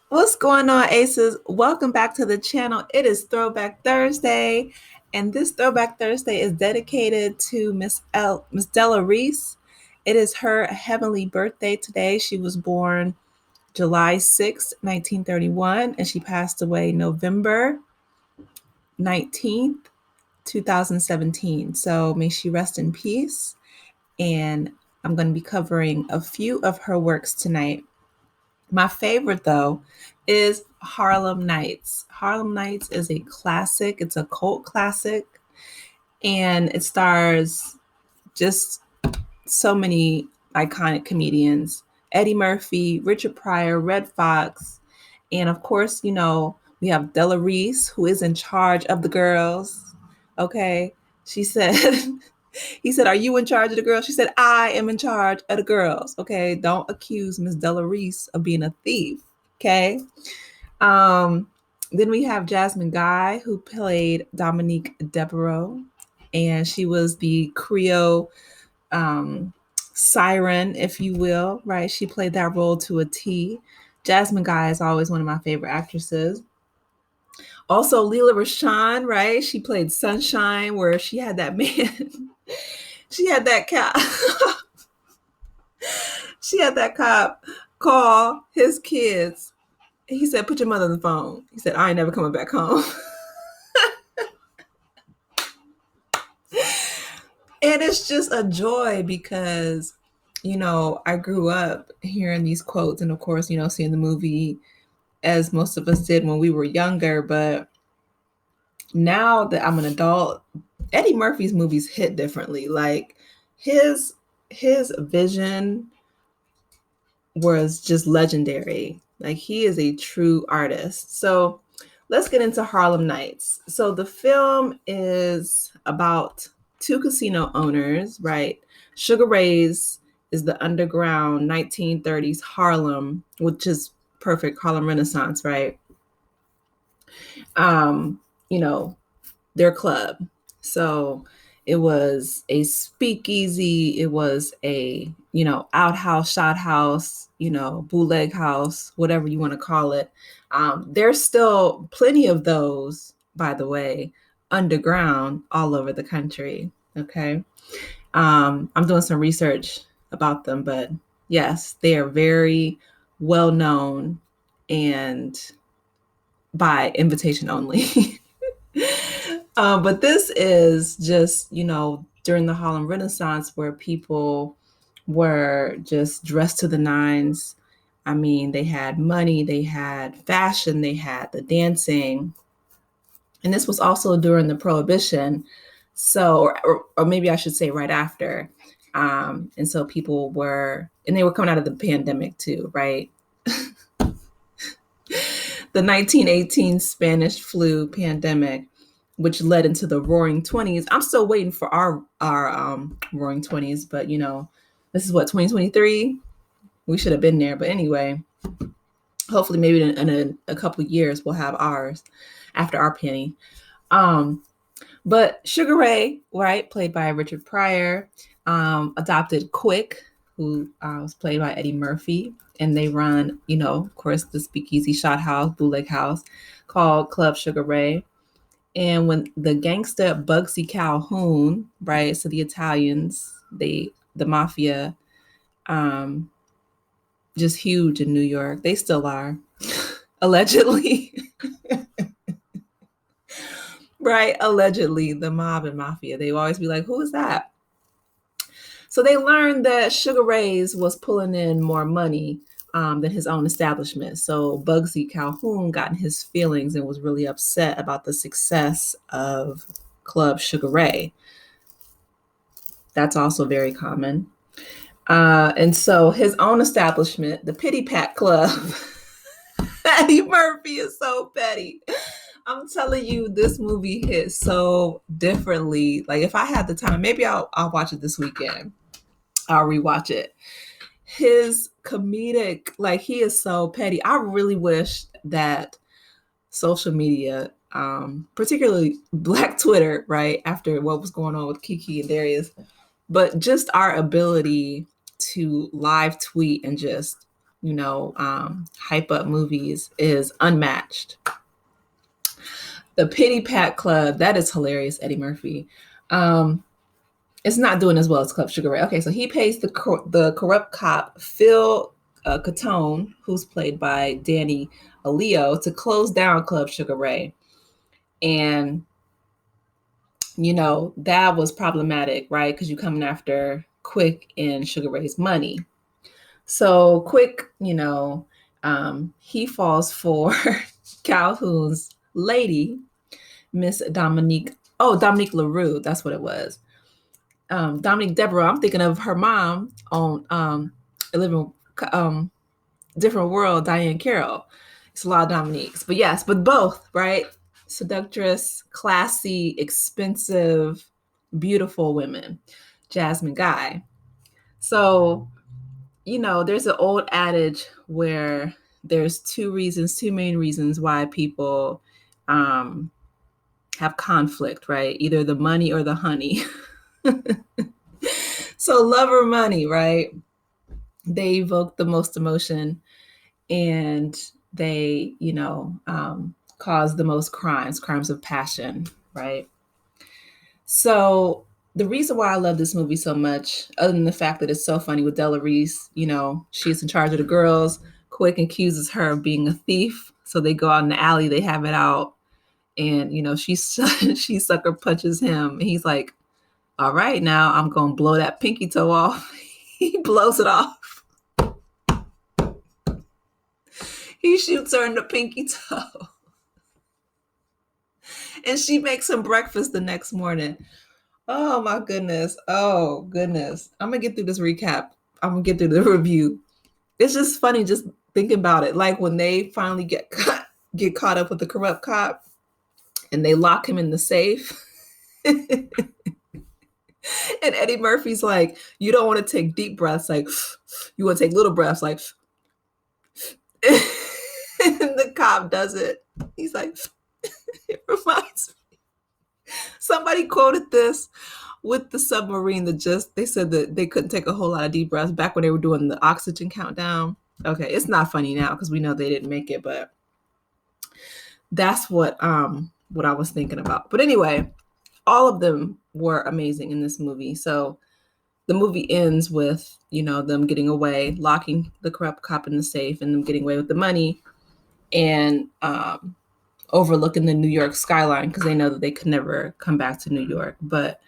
What's going on, Aces? Welcome back to the channel. It is Throwback Thursday, and this Throwback Thursday is dedicated to Miss Della Reese. It is her heavenly birthday today. She was born July 6th, 1931, and she passed away November 19th, 2017. So may she rest in peace. And I'm going to be covering a few of her works tonight. My favorite, though, is Harlem Nights. Harlem Nights is a classic, it's a cult classic, and it stars just so many iconic comedians: Eddie Murphy, Richard Pryor, Red Fox, and of course, we have Della Reese, who is in charge of the girls. Okay. She said, he said, "Are you in charge of the girls?" She said, "I am in charge of the girls." Okay. Don't accuse Miss Della Reese of being a thief. Okay. Um, then we have Jasmine Guy, who played Dominique Devereaux, and she was the Creole siren, if you will, right? She played that role to a T. Jasmine Guy is always one of my favorite actresses. Also, Lela Rochon, right? She played Sunshine, where she had that man. she had that cop. she had that cop call his kids. He said, "Put your mother on the phone." He said, "I ain't never coming back home." And it's just a joy because, I grew up hearing these quotes and, of course, seeing the movie as most of us did when we were younger. But now that I'm an adult, Eddie Murphy's movies hit differently. Like his vision was just legendary. Like he is a true artist. So let's get into Harlem Nights. So the film is about two casino owners, right? Sugar Ray's is the underground 1930s Harlem, which is perfect Harlem Renaissance, right? Um, you know, their club. So it was a speakeasy, it was a, outhouse, shot house, bootleg house, whatever you want to call it. There's still plenty of those, by the way, underground all over the country. Okay. I'm doing some research about them, but yes, they are very well known and by invitation only. But this is just, during the Harlem Renaissance where people were just dressed to the nines. I mean, they had money, they had fashion, they had the dancing. And this was also during the Prohibition. So, or maybe I should say right after. And so people were, and they were coming out of the pandemic too, right? The 1918 Spanish flu pandemic, which led into the Roaring Twenties. I'm still waiting for our Roaring Twenties, but this is what 2023. We should have been there, but anyway, hopefully, maybe in a couple of years we'll have ours after our penny. But Sugar Ray, right, played by Richard Pryor, adopted Quick, who was played by Eddie Murphy, and they run, of course, the speakeasy shot house, bootleg house called Club Sugar Ray. And when the gangster Bugsy Calhoun, right, so the Italians, the mafia, just huge in New York. They still are, allegedly. Right, allegedly, the mob and mafia. They always be like, "Who is that?" So they learned that Sugar Ray's was pulling in more money than his own establishment. So Bugsy Calhoun got in his feelings and was really upset about the success of Club Sugar Ray. That's also very common. And so his own establishment, the Pity Pat Club, Eddie Murphy is so petty. I'm telling you, this movie hit so differently. Like if I had the time, maybe I'll watch it this weekend. I'll rewatch it. His comedic, like he is so petty. I really wish that social media, particularly Black Twitter, right, after what was going on with Kiki and Darius, but just our ability to live tweet and just, hype up movies is unmatched. The Pity Pat Club, that is hilarious, Eddie Murphy. It's not doing as well as Club Sugar Ray. Okay, so he pays the corrupt cop Phil Catone, who's played by Danny Aleo, to close down Club Sugar Ray. And that was problematic, right? Because you're coming after Quick and Sugar Ray's money. So Quick, he falls for Calhoun's lady, Miss Dominique LaRue. That's what it was. Dominique Devereaux. I'm thinking of her mom on A Living Different World, Diane Carroll. It's a lot of Dominiques, but yes, but both, right? Seductress, classy, expensive, beautiful women. Jasmine Guy. So, there's an old adage where there's two main reasons why people have conflict, right? Either the money or the honey. So love or money, right? They evoke the most emotion, and they, cause the most crimes of passion, right? So the reason why I love this movie so much, other than the fact that it's so funny with Della Reese, she's in charge of the girls. Quick accuses her of being a thief. So they go out in the alley, they have it out. And, she sucker punches him. And he's like, all right, now I'm going to blow that pinky toe off. He blows it off. He shoots her in the pinky toe. And she makes him breakfast the next morning. Oh, my goodness. Oh, goodness. I'm going to get through this recap. I'm going to get through the review. It's just funny just thinking about it. Like when they finally get caught up with the corrupt cop and they lock him in the safe. And Eddie Murphy's like, you don't want to take deep breaths. Like, you want to take little breaths. Like, and the cop does it. He's like, it reminds me. Somebody quoted this with the submarine they said that they couldn't take a whole lot of deep breaths back when they were doing the oxygen countdown. Okay, it's not funny now because we know they didn't make it, but that's what I was thinking about. But anyway, all of them were amazing in this movie. So the movie ends with, them getting away, locking the corrupt cop in the safe, and them getting away with the money, and overlooking the New York skyline because they know that they could never come back to New York. But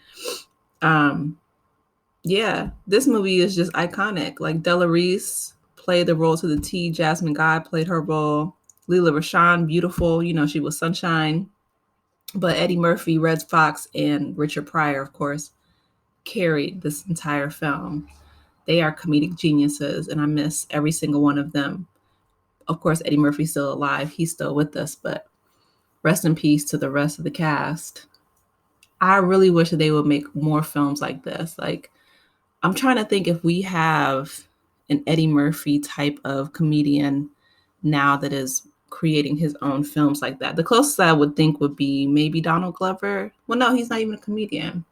yeah, this movie is just iconic. Like Della Reese played the role to the T. Jasmine Guy played her role. Lela Rochon, beautiful. She was Sunshine. But Eddie Murphy, Red Foxx, and Richard Pryor, of course, carried this entire film. They are comedic geniuses, and I miss every single one of them. Of course, Eddie Murphy's still alive. He's still with us, but rest in peace to the rest of the cast. I really wish that they would make more films like this. Like, I'm trying to think if we have an Eddie Murphy type of comedian now that is creating his own films like that. The closest I would think would be maybe Donald Glover. Well, no, he's not even a comedian.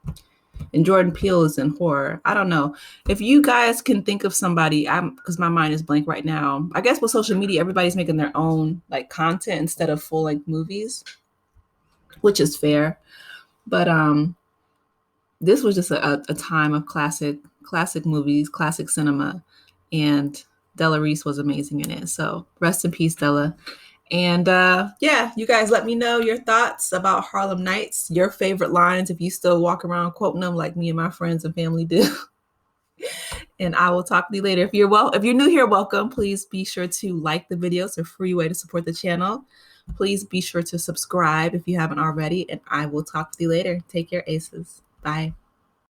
And Jordan Peele is in horror. I don't know. If you guys can think of somebody, because my mind is blank right now. I guess with social media, everybody's making their own like content instead of full-length movies, which is fair. But this was just a time of classic movies, classic cinema, and Della Reese was amazing in it. So rest in peace, Della. And yeah, you guys let me know your thoughts about Harlem Nights, your favorite lines, if you still walk around quoting them like me and my friends and family do. And I will talk to you later. If you're new here, welcome. Please be sure to like the video. It's a free way to support the channel. Please be sure to subscribe if you haven't already, and I will talk to you later. Take care, aces. Bye.